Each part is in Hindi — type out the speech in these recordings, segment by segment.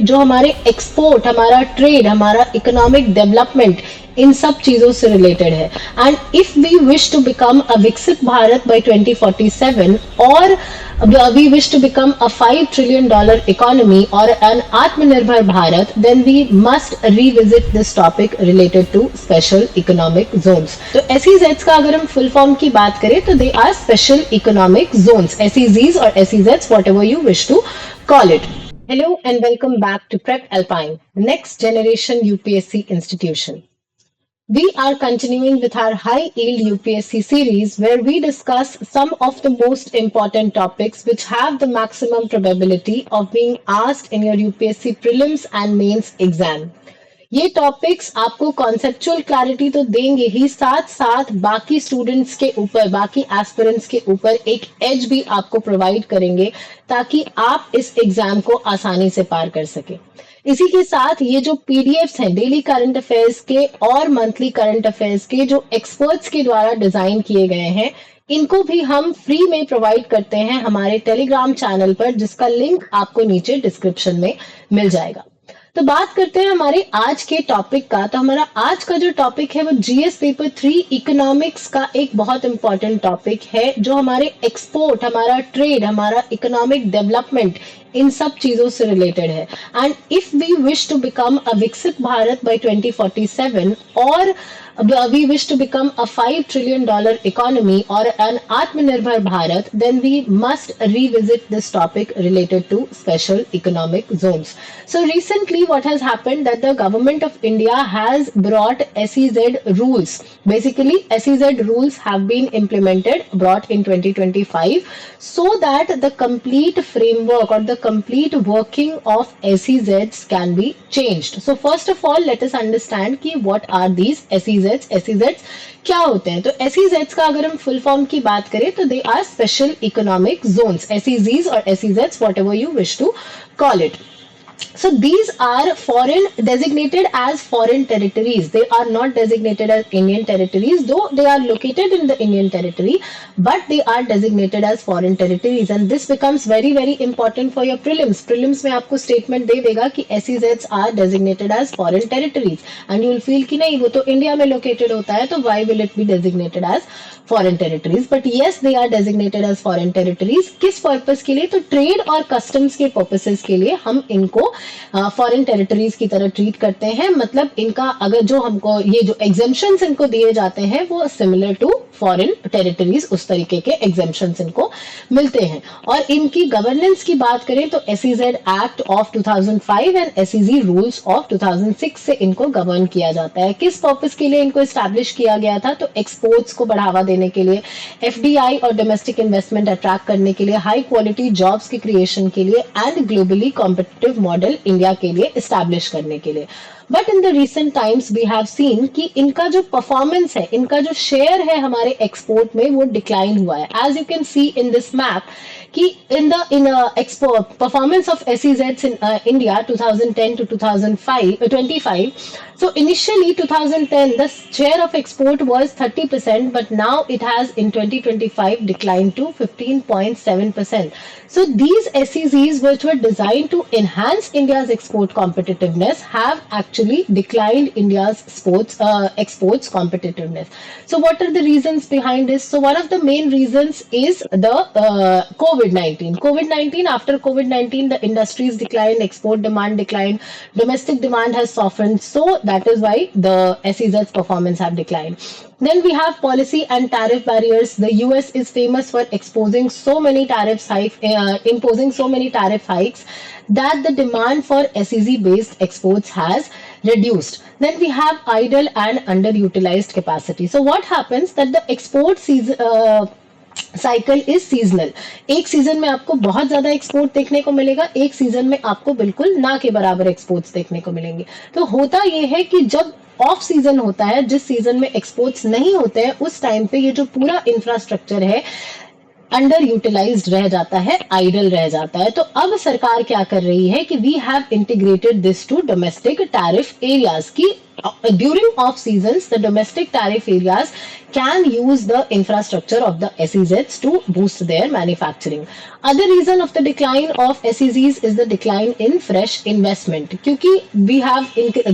जो हमारे एक्सपोर्ट, हमारा ट्रेड, हमारा इकोनॉमिक डेवलपमेंट, इन सब चीजों से रिलेटेड है। And if we wish to become a विकसित भारत बाय 2047 और we wish to become a $5 trillion economy और एन आत्मनिर्भर Bharat, then we must revisit this topic related to special economic zones. तो एसईजेड्स का अगर हम फुल फॉर्म की बात करें तो they are special economic zones, SEZs और एसईजेड्स, whatever you wish to call it. Hello and welcome back to Prep Alpine, the next generation UPSC institution. We are continuing with our high yield UPSC series where we discuss some of the most important topics which have the maximum probability of being asked in your UPSC prelims and mains exam. ये टॉपिक्स आपको कॉन्सेप्चुअल क्लैरिटी तो देंगे ही, साथ साथ बाकी स्टूडेंट्स के ऊपर, बाकी एस्पिरेंट्स के ऊपर एक एज भी आपको प्रोवाइड करेंगे ताकि आप इस एग्जाम को आसानी से पार कर सके। इसी के साथ ये जो पीडीएफ्स हैं डेली करंट अफेयर्स के और मंथली करंट अफेयर्स के, जो एक्सपर्ट्स के द्वारा डिजाइन किए गए हैं, इनको भी हम फ्री में प्रोवाइड करते हैं हमारे टेलीग्राम चैनल पर, जिसका लिंक आपको नीचे डिस्क्रिप्शन में मिल जाएगा। तो बात करते हैं हमारे आज के टॉपिक का। तो हमारा आज का जो टॉपिक है वो जीएस पेपर 3 इकोनॉमिक्स का एक बहुत इंपॉर्टेंट टॉपिक है, जो हमारे एक्सपोर्ट, हमारा ट्रेड, हमारा इकोनॉमिक डेवलपमेंट, इन सब चीजों से रिलेटेड है। And if we wish to become a विकसित भारत बाय 2047 और we wish to become a $5 trillion economy और एन आत्मनिर्भर Bharat, then we must revisit this topic related to special economic zones. So recently what has happened that the government of India has brought SEZ rules. Basically SEZ rules have been implemented, brought in 2025, so that the complete framework or the complete working of SEZs can be changed. So first of all let us understand कि what are these SEZs. SEZs क्या होते हैं? तो SEZs का अगर हम फुल फॉर्म की बात करें तो they are special economic zones, SEZs और SEZs, whatever you wish to call it. So these are foreign, designated as foreign territories. They are not designated as Indian territories, though they are located in the Indian territory, but they are designated as foreign territories. And this becomes very, very important for your prelims. Prelims में आपको statement दे देगा कि SEZs are designated as foreign territories. And you will feel कि नहीं, वो तो इंडिया में located होता है, तो why will it be designated as foreign territories? But yes, they are designated as foreign territories. किस पर्पस के लिए? तो ट्रेड और कस्टम्स के पर्पसेस के लिए हम इनको फॉरेन टेरिटरीज की तरह ट्रीट करते हैं। मतलब इनका अगर जो हमको ये जो एग्जेम्पशंस इनको दिए जाते हैं वो सिमिलर टू फॉरेन टेरिटरीज, उस तरीके के एग्जेम्पशंस इनको मिलते हैं। और इनकी गवर्नेंस की बात करें तो SEZ act of 2005 and SEZ rules of 2006 से इनको गवर्न किया जाता है। किस पर्पस के लिए इनको एस्टैब्लिश किया गया था? तो एक्सपोर्ट्स को बढ़ावा देने के लिए, एफडीआई और डोमेस्टिक इन्वेस्टमेंट अट्रैक्ट करने के लिए, हाई क्वालिटी जॉब्स के क्रिएशन के लिए and globally competitive model India के लिए एस्टैब्लिश करने के लिए। But in the recent times we have seen कि इनका जो परफॉर्मेंस है, इनका जो शेयर है हमारे एक्सपोर्ट में, वो डिक्लाइन हुआ है। As you can see in this map कि in export performance of SEZs in India 2010 to 2025. So initially 2010 the share of export was 30%, but now it has in 2025 declined to 15.7%. So these SEZs which were designed to enhance India's export competitiveness have actually declined India's exports competitiveness. So what are the reasons behind this? So one of the main reasons is the COVID-19. After COVID-19, the industries declined, export demand declined, domestic demand has softened. So that is why the SEZ's performance have declined. Then we have policy and tariff barriers. The US is famous for imposing so many tariff hikes that the demand for SEZ-based exports has reduced. Then we have idle and underutilized capacity. So what happens that the export cycle is seasonal. एक सीजन में आपको बहुत ज्यादा एक्सपोर्ट देखने को मिलेगा, एक सीजन में आपको बिल्कुल ना के बराबर एक्सपोर्ट्स देखने को मिलेंगे। तो होता यह है कि जब ऑफ सीजन होता है, जिस सीजन में एक्सपोर्ट्स नहीं होते हैं, उस टाइम पे ये जो पूरा इंफ्रास्ट्रक्चर है अंडर यूटिलाइज्ड रह जाता है, आइडल रह जाता है। तो अब सरकार क्या कर रही है कि we have integrated this to domestic tariff areas की during off season the domestic tariff areas can use the infrastructure of the SEZs to boost their manufacturing. Other reason of the decline of SEZs is the decline in fresh investment. क्योंकि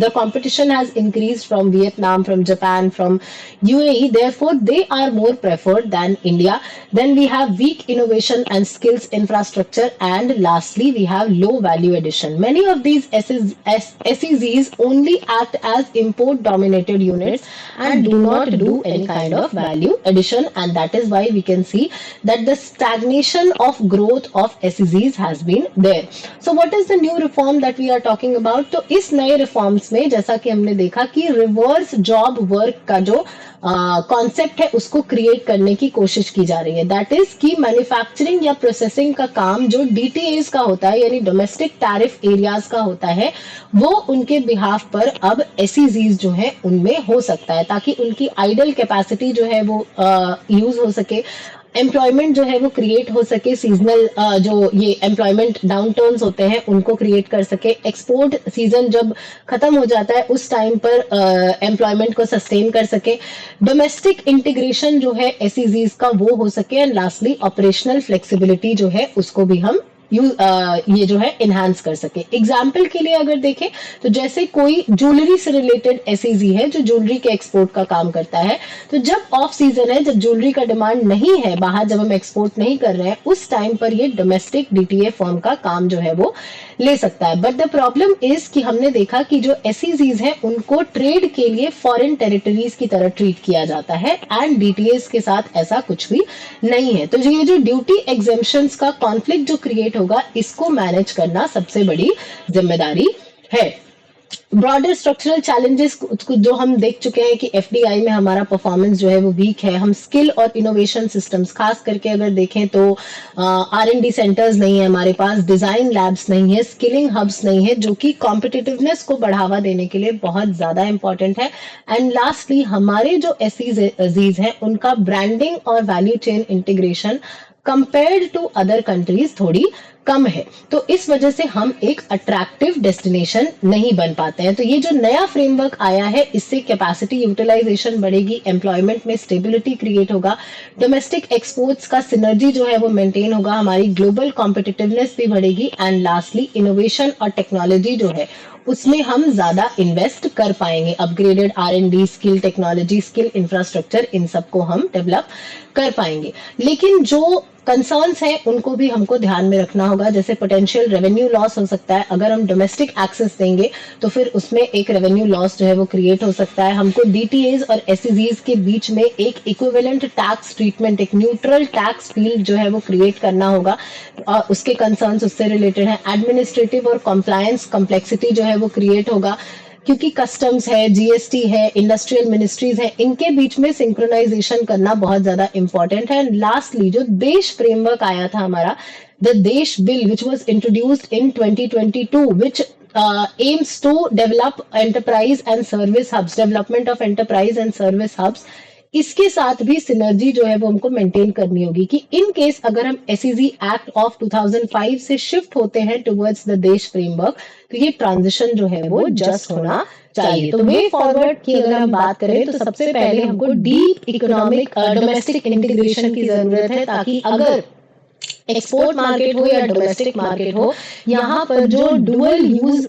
the competition has increased from Vietnam, from Japan, from UAE. Therefore, they are more preferred than India. Then we have weak innovation and skills infrastructure, and lastly, we have low value addition. Many of these SEZs only act as import dominated units and do not do any kind of value addition, and that is why we can see that the stagnation of growth of SEZs has been there. So what is the new reform that we are talking about? तो इस नए रिफॉर्म्स में जैसा कि हमने देखा कि रिवर्स जॉब वर्क का जो कॉन्सेप्ट है उसको क्रिएट करने की कोशिश की जा रही है. दैट इज कि मैन्युफैक्चरिंग या प्रोसेसिंग का काम जो डीटीएस का होता है यानी डोमेस्टिक टैरिफ एरियाज का होता है वो उनके बिहाफ पर अब एसईजीज जो है उनमें हो सकता है ताकि उनकी आइडल कैपेसिटी जो है वो यूज हो सके, एम्प्लॉयमेंट जो है वो क्रिएट हो सके, सीजनल जो ये एम्प्लॉयमेंट डाउन टर्न्स होते हैं उनको क्रिएट कर सके, एक्सपोर्ट सीजन जब खत्म हो जाता है उस टाइम पर एम्प्लॉयमेंट को सस्टेन कर सके, डोमेस्टिक इंटीग्रेशन जो है एसईजीज का वो हो सके, एंड लास्टली ऑपरेशनल फ्लेक्सिबिलिटी जो है उसको भी हम ये जो है इनहांस कर सके. एग्जाम्पल के लिए अगर देखें तो जैसे कोई ज्वेलरी से रिलेटेड एसईजी है जो ज्वेलरी के एक्सपोर्ट का काम करता है, तो जब ऑफ सीजन है, जब ज्वेलरी का डिमांड नहीं है बाहर, जब हम एक्सपोर्ट नहीं कर रहे हैं उस टाइम पर ये डोमेस्टिक डीटीए फर्म का काम जो है वो ले सकता है. बट द प्रॉब्लम इज कि हमने देखा कि जो एसईजीज हैं उनको ट्रेड के लिए फॉरेन टेरिटरीज की तरह ट्रीट किया जाता है एंड डीटीएस के साथ ऐसा कुछ भी नहीं है. तो ये जो ड्यूटी एग्जेम्पशंस का कॉन्फ्लिक्ट जो क्रिएट होगा इसको मैनेज करना सबसे बड़ी जिम्मेदारी है. ब्रॉडर स्ट्रक्चरल चैलेंजेस जो हम देख चुके हैं कि एफडीआई में हमारा परफॉर्मेंस जो है वो वीक है. हम स्किल और इनोवेशन सिस्टम्स खास करके अगर देखें तो आर&डी सेंटर्स नहीं है हमारे पास, डिजाइन लैब्स नहीं है, स्किलिंग हब्स नहीं है जो कि कॉम्पिटिटिवनेस को बढ़ावा देने के लिए बहुत ज्यादा इंपॉर्टेंट है. एंड लास्टली हमारे जो एसईजीज हैं उनका ब्रांडिंग और value chain integration compared to other countries थोड़ी कम है. तो इस वजह से हम एक अट्रैक्टिव डेस्टिनेशन नहीं बन पाते हैं. तो ये जो नया फ्रेमवर्क आया है इससे कैपेसिटी यूटिलाइजेशन बढ़ेगी, एम्प्लॉयमेंट में स्टेबिलिटी क्रिएट होगा, डोमेस्टिक एक्सपोर्ट्स का सिनर्जी जो है वो मेंटेन होगा, हमारी ग्लोबल कॉम्पिटिटिवनेस भी बढ़ेगी, एंड लास्टली इनोवेशन और टेक्नोलॉजी जो है उसमें हम ज्यादा इन्वेस्ट कर पाएंगे. Upgraded R and D, skill technology, skill infrastructure, इन सबको हम डेवलप कर पाएंगे. लेकिन जो कंसर्न्स हैं उनको भी हमको ध्यान में रखना होगा. जैसे पोटेंशियल रेवेन्यू लॉस हो सकता है अगर हम डोमेस्टिक एक्सेस देंगे तो फिर उसमें एक रेवेन्यू लॉस जो है वो क्रिएट हो सकता है. हमको डीटीएज और एसईजीज के बीच में एक इक्विवेलेंट टैक्स ट्रीटमेंट, एक न्यूट्रल टैक्स फील्ड जो है वो क्रिएट करना होगा. उसके कंसर्न्स उससे रिलेटेड है. एडमिनिस्ट्रेटिव और कॉम्प्लायंस कॉम्प्लेक्सिटी जो है वो क्रिएट होगा क्योंकि कस्टम्स है, जीएसटी है, इंडस्ट्रियल मिनिस्ट्रीज है, इनके बीच में सिंक्रोनाइजेशन करना बहुत ज्यादा इंपॉर्टेंट है. लास्टली जो देश फ्रेमवर्क आया था हमारा, द देश bill which was introduced in 2022 which aims to develop enterprise and service hubs, development of enterprise and service hubs, इसके साथ भी सिनर्जी जो है वो हमको मेंटेन करनी होगी कि इन केस अगर हम एसईजी एक्ट ऑफ 2005 से शिफ्ट होते हैं टुवर्ड्स द देश फ्रेमवर्क तो ये ट्रांजिशन जो है वो जस्ट होना चाहिए. तो वे फॉरवर्ड की अगर हम बात करें तो सबसे पहले हमको डीप इकोनॉमिक डोमेस्टिक इंटीग्रेशन की जरूरत है ताकि अगर एक्सपोर्ट मार्केट हो या डोमेस्टिक मार्केट हो, यहाँ पर जो डुअल यूज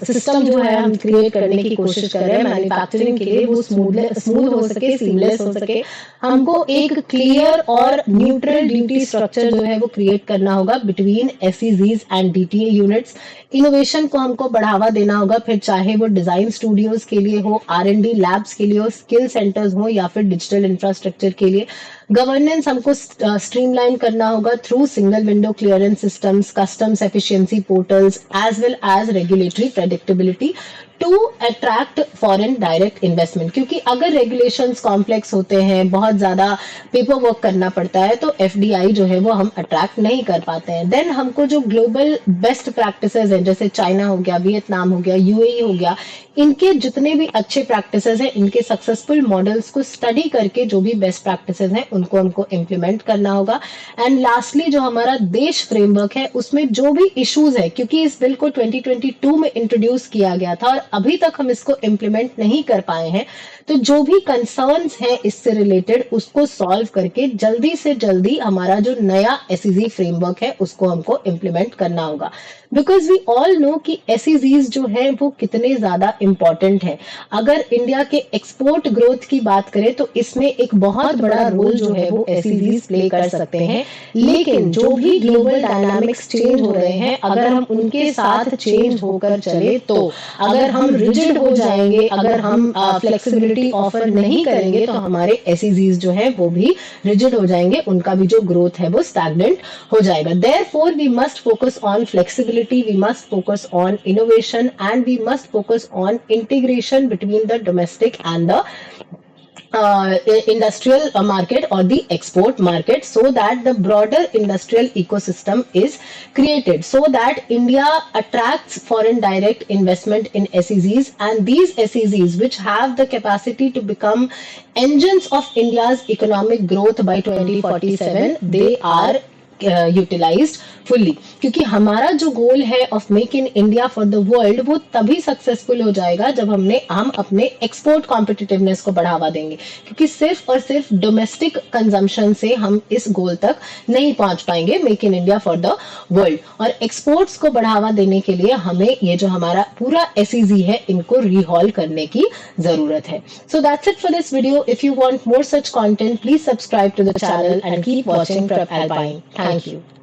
सिस्टम जो है हम क्रिएट करने की कोशिश कर रहे हैं मैन्युफैक्चरिंग के लिए वो स्मूथ हो सके, सीमलेस हो सके. हमको एक क्लियर और न्यूट्रल ड्यूटी स्ट्रक्चर जो है वो क्रिएट करना होगा between SEZs and DTA units. Innovation को हमको बढ़ावा देना होगा, फिर चाहे वो डिजाइन स्टूडियोज के लिए हो, आर&डी लैब्स के लिए हो, स्किल सेंटर्स हो या फिर डिजिटल इंफ्रास्ट्रक्चर के लिए. गवर्नेंस हमको स्ट्रीमलाइन करना होगा through single window clearance systems, customs efficiency portals, as well as regulatory predictability to attract foreign direct investment. क्योंकि अगर regulations complex होते हैं, बहुत ज्यादा पेपर वर्क करना पड़ता है तो FDI जो है वो हम अट्रैक्ट नहीं कर पाते हैं. देन हमको जो ग्लोबल बेस्ट प्रैक्टिसेस हैं जैसे चाइना हो गया, वियतनाम हो गया, यूएई हो गया, इनके जितने भी अच्छे प्रैक्टिसेस हैं, इनके सक्सेसफुल मॉडल्स को स्टडी करके जो भी बेस्ट प्रैक्टिसेस हैं उनको हमको इम्प्लीमेंट करना होगा. एंड लास्टली जो हमारा देश फ्रेमवर्क है उसमें जो भी इश्यूज है, क्योंकि इस बिल को 2022 में इंट्रोड्यूस किया गया था और अभी तक हम इसको इम्प्लीमेंट नहीं कर पाए हैं, तो जो भी कंसर्न्स हैं इससे रिलेटेड उसको सॉल्व करके जल्दी से जल्दी हमारा जो नया एसईजी फ्रेमवर्क है उसको हमको इम्प्लीमेंट करना होगा। बिकॉज वी ऑल नो कि एसईजीज जो है वो कितने ज्यादा इंपॉर्टेंट है। अगर इंडिया के एक्सपोर्ट ग्रोथ की बात करें तो इसमें एक बहुत बड़ा रोल जो है वो एसईजीज प्ले कर सकते हैं। लेकिन जो भी ग्लोबल डायनामिक्स चेंज हो रहे हैं, अगर हम उनके साथ चेंज होकर चले तो अगर हम रिजिड हो जाएंगे, अगर हम फ्लेक्सिबिलिटी ऑफर नहीं करेंगे तो हमारे एसईजीज जो है वो भी रिजिड हो जाएंगे, उनका भी जो ग्रोथ है वो स्टैग्नेंट हो जाएगा। Therefore we must focus on flexibility, we must focus on innovation, and we must focus on integration between the domestic and the industrial market or the export market, so that the broader industrial ecosystem is created, so that India attracts foreign direct investment in SEZs, and these SEZs which have the capacity to become engines of India's economic growth by 2047, they are utilized fully. क्योंकि हमारा जो गोल है of make in India for the world वो तभी सक्सेसफुल हो जाएगा जब हम अपने एक्सपोर्ट कॉम्पिटिटिवनेस को बढ़ावा देंगे, क्योंकि सिर्फ और सिर्फ डोमेस्टिक कंजम्पशन से हम इस गोल तक नहीं पहुंच पाएंगे make in India for the world. और एक्सपोर्ट्स को बढ़ावा देने के लिए हमें ये जो हमारा पूरा एसईजी है इनको रीहॉल करने की जरूरत है। So that's it for this video. If you want more such content, please subscribe to the channel and keep watching prep alpine. Thank you.